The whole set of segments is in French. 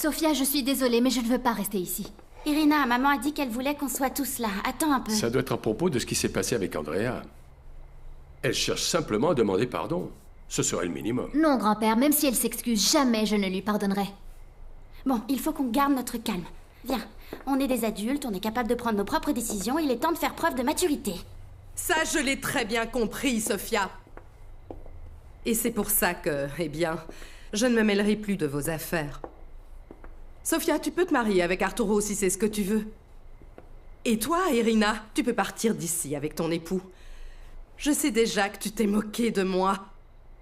Sophia, je suis désolée, mais je ne veux pas rester ici. Irina, maman a dit qu'elle voulait qu'on soit tous là. Attends un peu. Ça doit être à propos de ce qui s'est passé avec Andrea. Elle cherche simplement à demander pardon. Ce serait le minimum. Non, grand-père, même si elle s'excuse, jamais je ne lui pardonnerai. Bon, il faut qu'on garde notre calme. Viens, on est des adultes, on est capable de prendre nos propres décisions, il est temps de faire preuve de maturité. Ça, je l'ai très bien compris, Sophia. Et c'est pour ça que, eh bien, je ne me mêlerai plus de vos affaires. Sophia, tu peux te marier avec Arturo si c'est ce que tu veux. Et toi, Irina, tu peux partir d'ici avec ton époux. Je sais déjà que tu t'es moqué de moi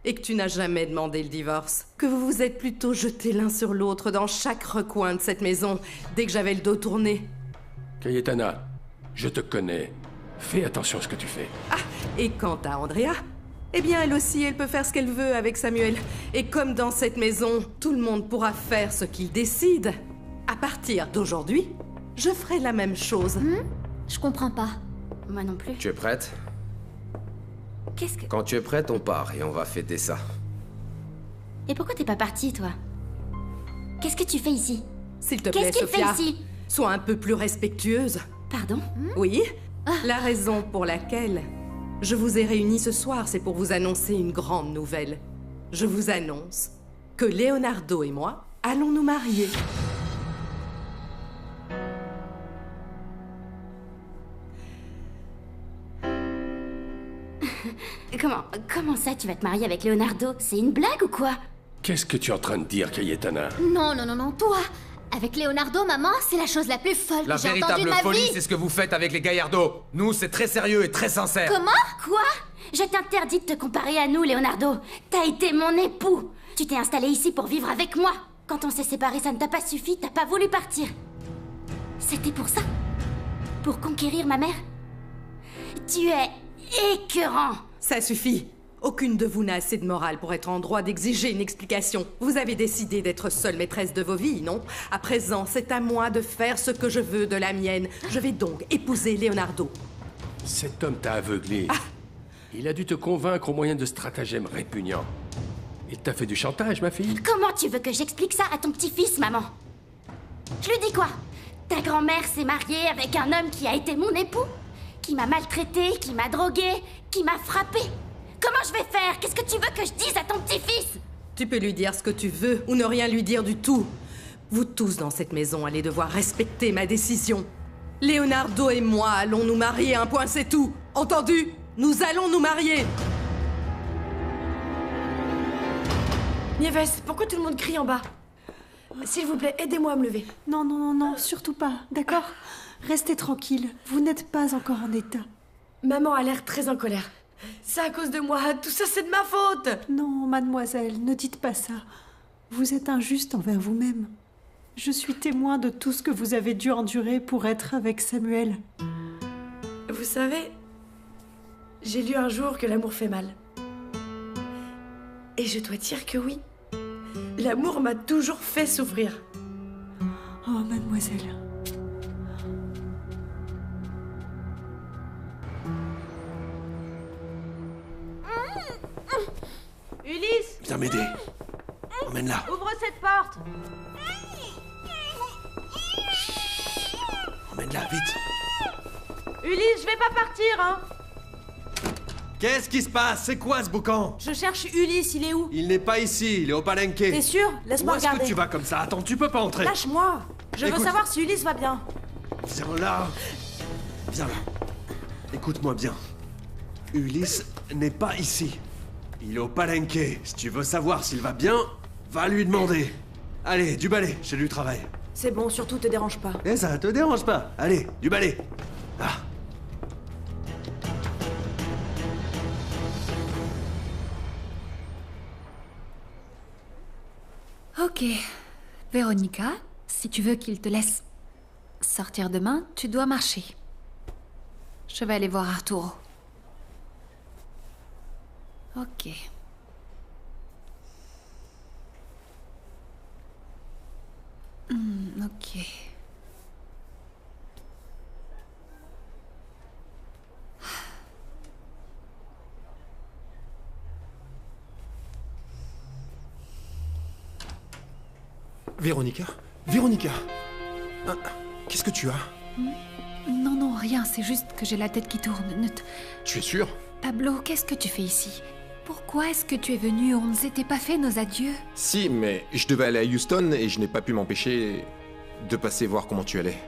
et que tu n'as jamais demandé le divorce. Que vous vous êtes plutôt jetés l'un sur l'autre dans chaque recoin de cette maison dès que j'avais le dos tourné. Cayetana, je te connais. Fais attention à ce que tu fais. Ah, et quant à Andrea, eh bien elle aussi, elle peut faire ce qu'elle veut avec Samuel. Et comme dans cette maison, tout le monde pourra faire ce qu'il décide. À partir d'aujourd'hui, je ferai la même chose. Je comprends pas. Moi non plus. Tu es prête? Qu'est-ce que... Quand tu es prête, on part et on va fêter ça. Et pourquoi t'es pas partie, toi? Qu'est-ce que tu fais ici? S'il te plaît, Qu'est-ce qu'il fait Sophia, ici? sois un peu plus respectueuse. Pardon? Oui, la raison pour laquelle je vous ai réunis ce soir, c'est pour vous annoncer une grande nouvelle. Je vous annonce que Leonardo et moi allons nous marier. Comment ça, tu vas te marier avec Leonardo? C'est une blague ou quoi? Qu'est-ce que tu es en train de dire, Cayetana? Non, non, non, non, toi. Avec Leonardo, maman, c'est la chose la plus folle La que j'ai entendue de véritable ma folie, vie. c'est ce que vous faites avec les Gallardo. Nous, c'est très sérieux et très sincère. Comment? Quoi? Je t'interdis de te comparer à nous, Leonardo. T'as été mon époux. Tu t'es installé ici pour vivre avec moi. Quand on s'est séparés, ça ne t'a pas suffi, t'as pas voulu partir. C'était pour ça? Pour conquérir ma mère? Tu es écœurant. Ça suffit. Aucune de vous n'a assez de morale pour être en droit d'exiger une explication. Vous avez décidé d'être seule maîtresse de vos vies, non? À présent, c'est à moi de faire ce que je veux de la mienne. Je vais donc épouser Leonardo. Cet homme t'a aveuglé. Il a dû te convaincre au moyen de stratagèmes répugnants. Il t'a fait du chantage, ma fille. Comment tu veux que j'explique ça à ton petit-fils, maman? Je lui dis quoi? Ta grand-mère s'est mariée avec un homme qui a été mon époux? Qui m'a maltraité, qui m'a drogué, qui m'a frappé? Comment je vais faire? Qu'est-ce que tu veux que je dise à ton petit-fils? Tu peux lui dire ce que tu veux ou ne rien lui dire du tout. Vous tous dans cette maison allez devoir respecter ma décision. Leonardo et moi allons nous marier, un point c'est tout. Entendu? Nous allons nous marier. Nieves, pourquoi tout le monde crie en bas? S'il vous plaît, aidez-moi à me lever. Non, non, non, non, surtout pas, d'accord? Restez tranquille, vous n'êtes pas encore en état. Maman a l'air très en colère. C'est à cause de moi, tout ça c'est de ma faute. Non, mademoiselle, ne dites pas ça. Vous êtes injuste envers vous-même. Je suis témoin de tout ce que vous avez dû endurer pour être avec Samuel. Vous savez, j'ai lu un jour que l'amour fait mal. Et je dois dire que oui. L'amour m'a toujours fait souffrir. Oh, mademoiselle. Ulysse, Viens m'aider. Emmène-la. ouvre cette porte. Emmène-la, vite. Ulysse, je vais pas partir, hein. Qu'est-ce qui se passe? C'est quoi ce boucan? Je cherche Ulysse, il est où? Il n'est pas ici, il est au palenque. T'es sûr? Où Laisse-moi est-ce que regarder. tu vas comme ça? Attends, tu peux pas entrer. Lâche-moi. Je veux Écoute. savoir si Ulysse va bien. Viens là. Viens là. Écoute-moi bien. Ulysse n'est pas ici. Il est au palenque. Si tu veux savoir s'il va bien, va lui demander. Allez, du balai, j'ai du travail. C'est bon, surtout te dérange pas. Et ça te dérange pas? Allez, du balai. Ah. Ok. Véronica, si tu veux qu'il te laisse sortir demain, tu dois marcher. Je vais aller voir Arturo. Ok. Ok. Véronica, Véronica! Qu'est-ce que tu as? Non, non, rien, c'est juste que j'ai la tête qui tourne. Tu es sûr? Pablo, qu'est-ce que tu fais ici? Pourquoi est-ce que tu es venu? On ne s'était pas fait nos adieux. Si, mais je devais aller à Houston et je n'ai pas pu m'empêcher de passer voir comment tu allais.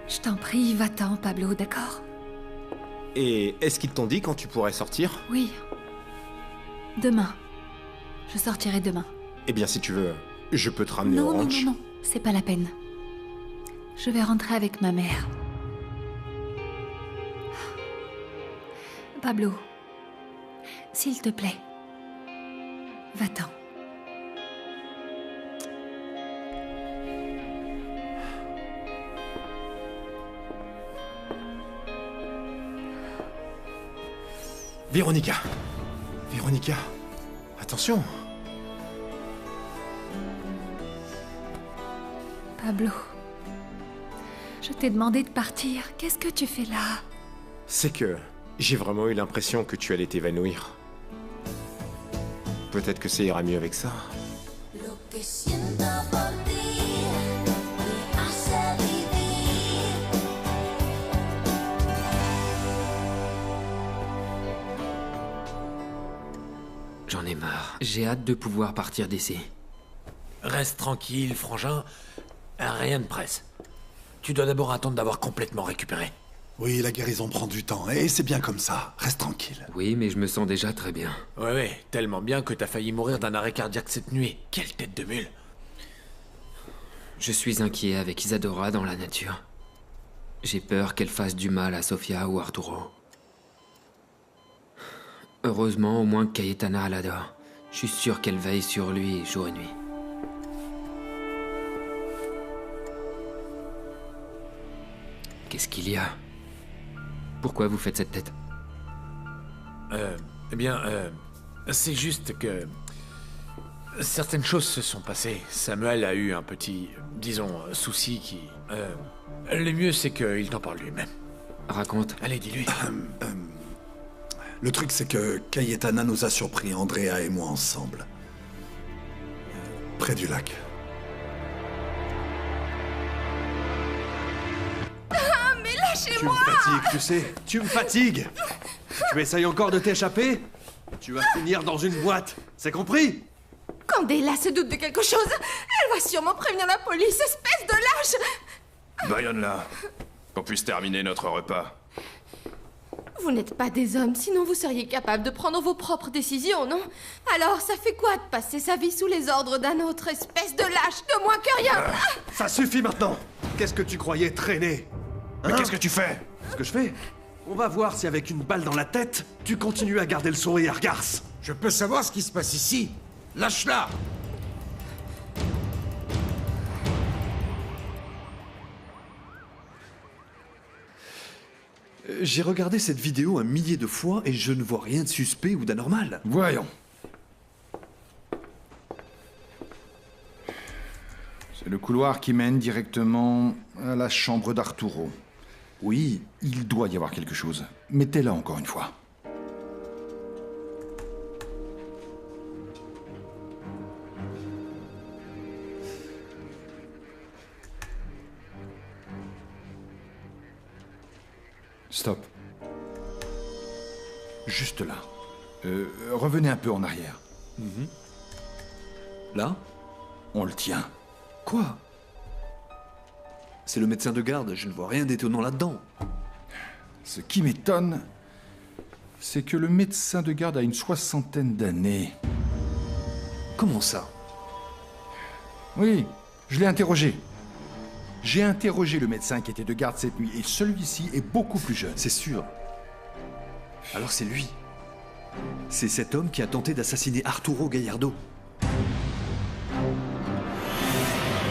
Je t'en prie, va-t'en, Pablo, d'accord? Et est-ce qu'ils t'ont dit quand tu pourrais sortir? Oui. Demain. Je sortirai demain. Eh bien, si tu veux, je peux te ramener Non, au non, ranch. non, non, c'est pas la peine. Je vais rentrer avec ma mère. Pablo, s'il te plaît, va-t'en. Véronica! Véronica! Attention! Pablo, je t'ai demandé de partir. Qu'est-ce que tu fais là? C'est que j'ai vraiment eu l'impression que tu allais t'évanouir. Peut-être que ça ira mieux avec ça. J'en ai marre. J'ai hâte de pouvoir partir d'ici. Reste tranquille, frangin. Rien ne presse. Tu dois d'abord attendre d'avoir complètement récupéré. Oui, la guérison prend du temps, et c'est bien comme ça. Reste tranquille. Oui, mais je me sens déjà très bien. Ouais, tellement bien que t'as failli mourir d'un arrêt cardiaque cette nuit. Quelle tête de mule. Je suis inquiet avec Isadora dans la nature. J'ai peur qu'elle fasse du mal à Sofia ou Arturo. Heureusement, au moins Cayetana l'adore. Je suis sûr qu'elle veille sur lui jour et nuit. Qu'est-ce qu'il y a? Pourquoi vous faites cette tête? Eh bien, c'est juste que... certaines choses se sont passées. Samuel a eu un petit, disons, souci qui... le mieux, c'est qu'il t'en parle lui-même. Raconte. Allez, dis-lui. Le truc, c'est que Cayetana nous a surpris, Andrea et moi ensemble. Près du lac. Mais lâchez-moi! Tu me fatigues, tu sais. Tu me fatigues. Tu essayes encore de t'échapper? Tu vas finir dans une boîte. C'est compris? Quand Della se doute de quelque chose, elle va sûrement prévenir la police, espèce de lâche! Bayonne-la, qu'on puisse terminer notre repas. Vous n'êtes pas des hommes, sinon vous seriez capable de prendre vos propres décisions, non? Alors, ça fait quoi de passer sa vie sous les ordres d'un autre, espèce de lâche, de moins que rien? Ça suffit maintenant. Qu'est-ce que tu croyais traîner? Mais qu'est-ce que tu fais? Ce que je fais? On va voir si avec une balle dans la tête, tu continues à garder le sourire, garce. Je peux savoir ce qui se passe ici? Lâche-la! J'ai regardé cette vidéo 1 millier de fois et je ne vois rien de suspect ou d'anormal. Voyons. C'est le couloir qui mène directement à la chambre d'Arturo. Oui, il doit y avoir quelque chose. Mettez-la encore une fois. Stop. Juste là. Revenez un peu en arrière. Là? On le tient. Quoi? C'est le médecin de garde, je ne vois rien d'étonnant là-dedans. Ce qui m'étonne, c'est que le médecin de garde a une 60aine d'années. Comment ça? Oui, je l'ai interrogé. J'ai interrogé le médecin qui était de garde cette nuit, et celui-ci est beaucoup plus jeune. C'est sûr. Alors c'est lui. C'est cet homme qui a tenté d'assassiner Arturo Gallardo.